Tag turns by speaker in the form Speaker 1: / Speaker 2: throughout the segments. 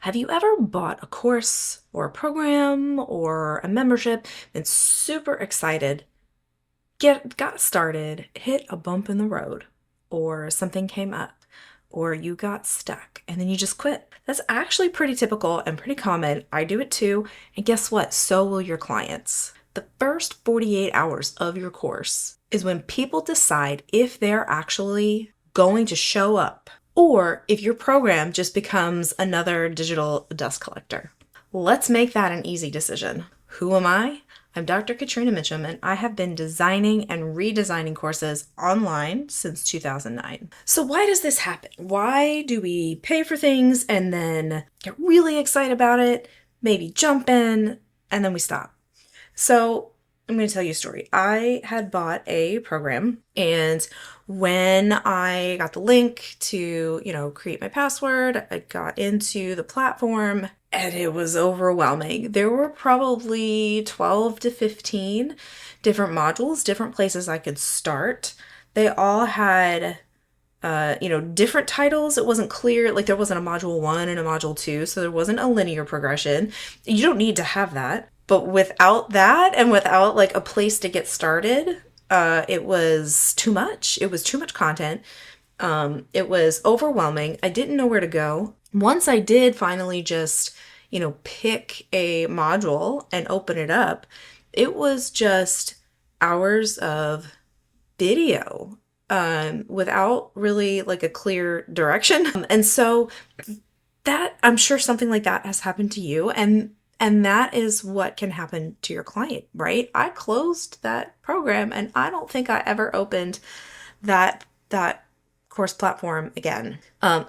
Speaker 1: Have you ever bought a course or a program or a membership, been super excited, got started, hit a bump in the road, or something came up, or you got stuck, and then you just quit? That's actually pretty typical and pretty common. I do it too. And guess what? So will your clients. The first 48 hours of your course is when people decide if they're actually going to show up or if your program just becomes another digital dust collector. Let's make that an easy decision. Who am I? I'm Dr. Catrina Mitchum, and I have been designing and redesigning courses online since 2009. So why does this happen? Why do we pay for things and then get really excited about it, maybe jump in, and then we stop? So I'm going to tell you a story. I had bought a program, and when I got the link to, create my password, I got into the platform and it was overwhelming. There were probably 12 to 15 different modules, different places I could start. They all had different titles. It wasn't clear, like there wasn't a module 1 and a module 2, so there wasn't a linear progression. You don't need to have that. But without that and without like a place to get started, it was too much. It was too much content. It was overwhelming. I didn't know where to go. Once I did finally just, pick a module and open it up, it was just hours of video without really like a clear direction. And so that, I'm sure something like that has happened to you. And that is what can happen to your client, right? I closed that program and I don't think I ever opened that course platform again.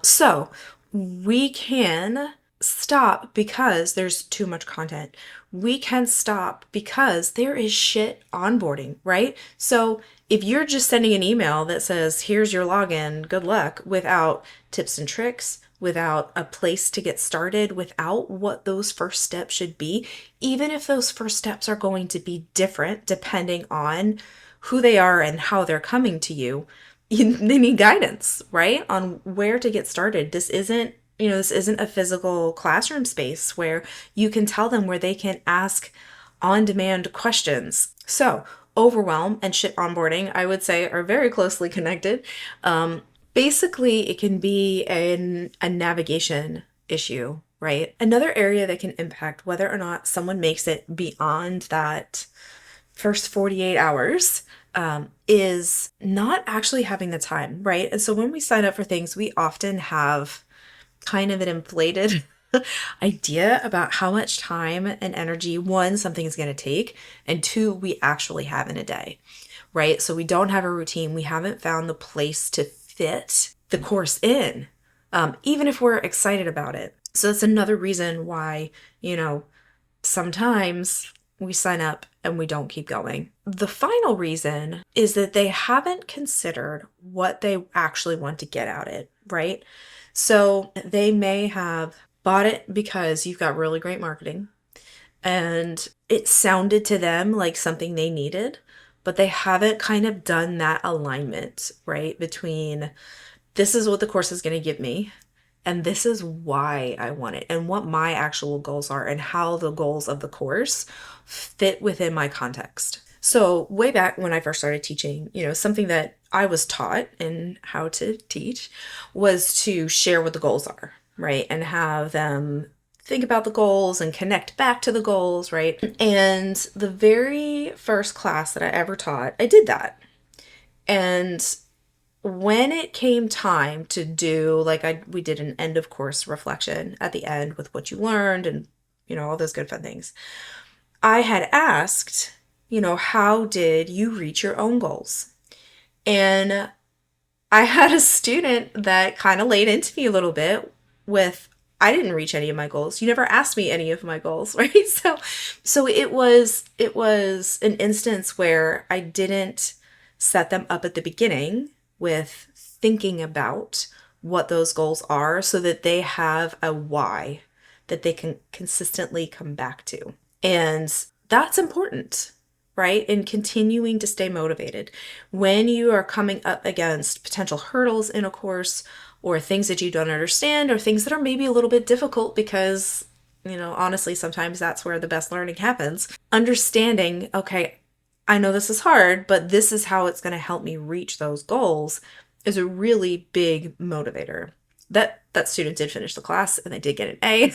Speaker 1: So we can stop because there's too much content. We can stop because there is shit onboarding, right? So if you're just sending an email that says, here's your login, good luck, without tips and tricks, without a place to get started, without what those first steps should be, even if those first steps are going to be different depending on who they are and how they're coming to you, they need guidance, right? On where to get started. This isn't a physical classroom space where you can tell them where they can ask on-demand questions. So overwhelm and shit onboarding, I would say, are very closely connected. Basically, it can be a navigation issue, right? Another area that can impact whether or not someone makes it beyond that first 48 hours is not actually having the time, right? And so when we sign up for things, we often have kind of an inflated idea about how much time and energy, one, something is going to take, and two, we actually have in a day, right? So we don't have a routine. We haven't found the place to fit the course in, even if we're excited about it. So that's another reason why, sometimes we sign up and we don't keep going. The final reason is that they haven't considered what they actually want to get out of it, right? So they may have bought it because you've got really great marketing and it sounded to them like something they needed, but they haven't kind of done that alignment, right? Between this is what the course is going to give me and this is why I want it and what my actual goals are and how the goals of the course fit within my context. So way back when I first started teaching, something that I was taught in how to teach was to share what the goals are, right? And have them think about the goals and connect back to the goals, right? And the very first class that I ever taught, I did that. And when it came time to do, we did an end of course reflection at the end with what you learned and, all those good fun things. I had asked, how did you reach your own goals? And I had a student that kind of laid into me a little bit with, I didn't reach any of my goals. You never asked me any of my goals, right? So it was an instance where I didn't set them up at the beginning with thinking about what those goals are so that they have a why that they can consistently come back to. And that's important. right? And continuing to stay motivated. When you are coming up against potential hurdles in a course or things that you don't understand or things that are maybe a little bit difficult because, honestly, sometimes that's where the best learning happens. Understanding, okay, I know this is hard, but this is how it's going to help me reach those goals is a really big motivator. That student did finish the class and they did get an A.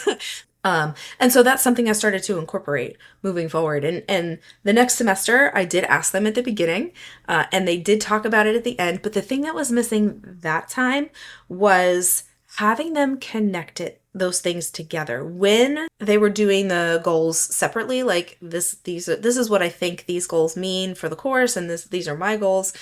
Speaker 1: And so that's something I started to incorporate moving forward. And the next semester, I did ask them at the beginning, and they did talk about it at the end. But the thing that was missing that time was having them connect those things together. When they were doing the goals separately, like this is what I think these goals mean for the course, and these are my goals,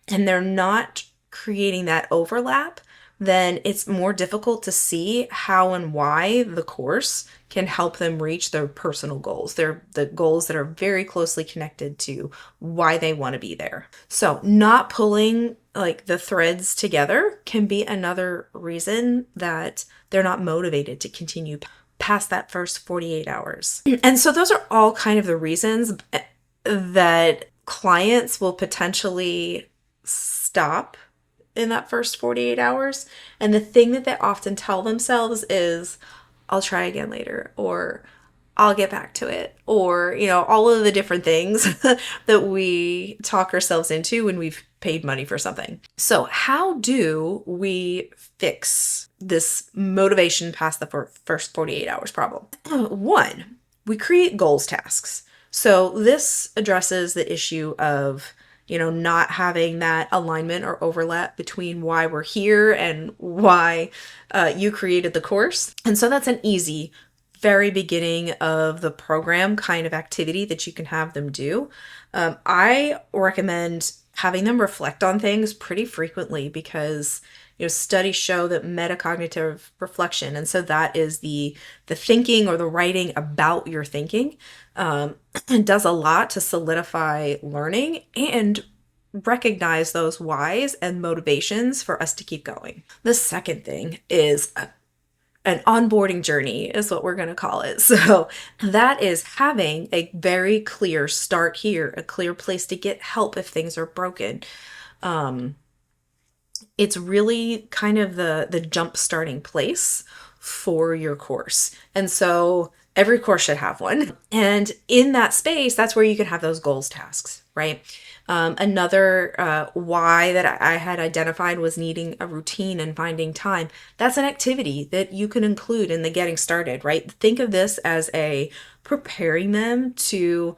Speaker 1: and they're not creating that overlap, then it's more difficult to see how and why the course can help them reach their personal goals. They're the goals that are very closely connected to why they want to be there. So not pulling like the threads together can be another reason that they're not motivated to continue past that first 48 hours. And so those are all kind of the reasons that clients will potentially stop in that first 48 hours. And the thing that they often tell themselves is, I'll try again later, or I'll get back to it, or, all of the different things that we talk ourselves into when we've paid money for something. So how do we fix this motivation past the first 48 hours problem? One, we create goals tasks. So this addresses the issue of not having that alignment or overlap between why we're here and why you created the course. And so that's an easy, very beginning of the program kind of activity that you can have them do. I recommend having them reflect on things pretty frequently because studies show that metacognitive reflection, and so that is the thinking or the writing about your thinking, does a lot to solidify learning and recognize those whys and motivations for us to keep going. The second thing is an onboarding journey is what we're going to call it. So that is having a very clear start here, a clear place to get help if things are broken. It's really kind of the jump starting place for your course. And so every course should have one. And in that space, that's where you can have those goals tasks, right? Another why that I had identified was needing a routine and finding time. That's an activity that you can include in the getting started, right? Think of this as a preparing them to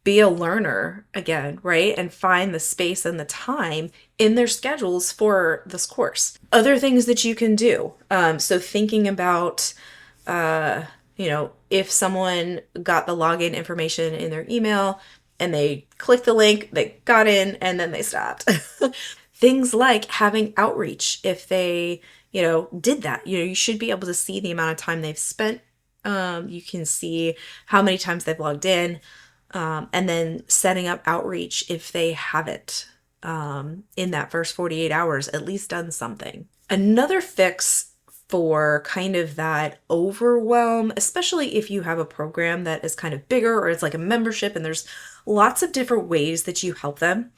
Speaker 1: be a learner again, right? And find the space and the time in their schedules for this course. Other things that you can do. So thinking about, if someone got the login information in their email and they clicked the link, they got in, and then they stopped. Things like having outreach. If they, did that, you should be able to see the amount of time they've spent. You can see how many times they've logged in. And then setting up outreach if they haven't, in that first 48 hours, at least done something. Another fix for kind of that overwhelm, especially if you have a program that is kind of bigger or it's like a membership and there's lots of different ways that you help them,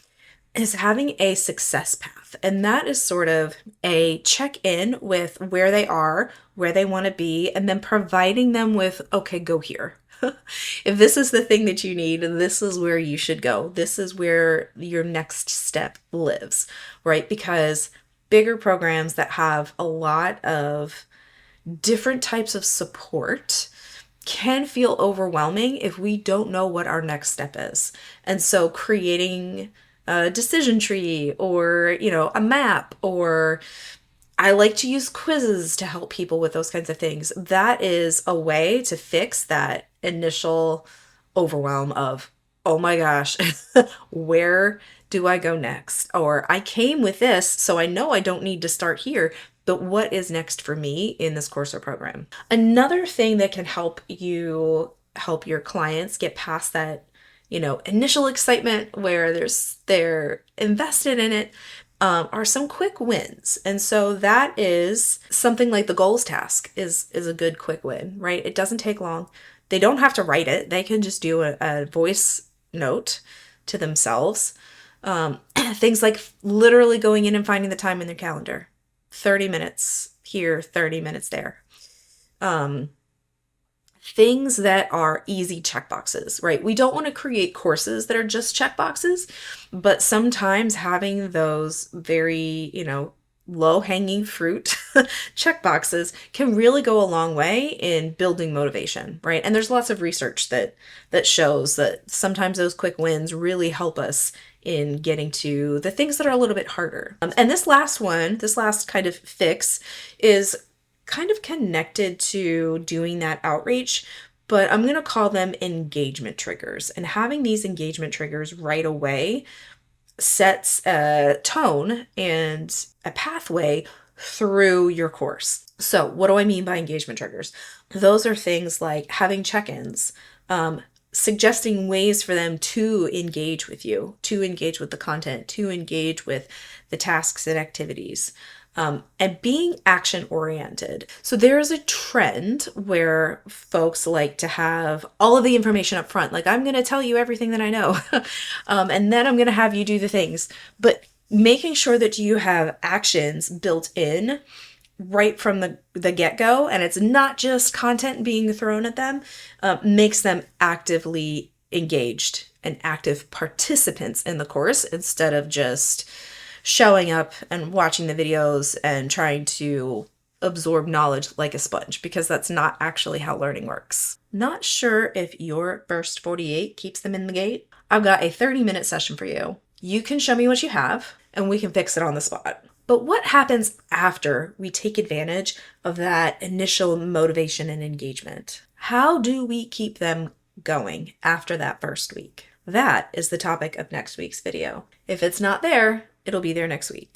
Speaker 1: is having a success path. And that is sort of a check-in with where they are, where they want to be, and then providing them with, okay, go here. If this is the thing that you need, this is where you should go. This is where your next step lives, right? Because bigger programs that have a lot of different types of support can feel overwhelming if we don't know what our next step is. And so creating a decision tree or, a map, or I like to use quizzes to help people with those kinds of things. That is a way to fix that initial overwhelm of, oh my gosh, where do I go next? Or I came with this, so I know I don't need to start here, but what is next for me in this course or program? Another thing that can help you help your clients get past that, initial excitement where they're invested in it, are some quick wins. And so that is something like the goals task is a good quick win, right? It doesn't take long. They don't have to write it. They can just do a voice note to themselves. Things like literally going in and finding the time in their calendar. 30 minutes here, 30 minutes there. Um, Things that are easy checkboxes, right? We don't want to create courses that are just checkboxes, but sometimes having those very, low hanging fruit checkboxes can really go a long way in building motivation, right? And there's lots of research that shows that sometimes those quick wins really help us in getting to the things that are a little bit harder. And this last kind of fix is kind of connected to doing that outreach, but I'm going to call them engagement triggers. And having these engagement triggers right away sets a tone and a pathway through your course. So, what do I mean by engagement triggers? Those are things like having check-ins, suggesting ways for them to engage with you, to engage with the content, to engage with the tasks and activities. And being action oriented. So there is a trend where folks like to have all of the information up front. Like, I'm going to tell you everything that I know, and then I'm going to have you do the things. But making sure that you have actions built in right from the get-go, and it's not just content being thrown at them, makes them actively engaged and active participants in the course instead of just showing up and watching the videos and trying to absorb knowledge like a sponge, because that's not actually how learning works. Not sure if your first 48 keeps them in the gate? I've got a 30-minute session for you. You can show me what you have and we can fix it on the spot. But what happens after we take advantage of that initial motivation and engagement? How do we keep them going after that first week? That is the topic of next week's video. If it's not there, it'll be there next week.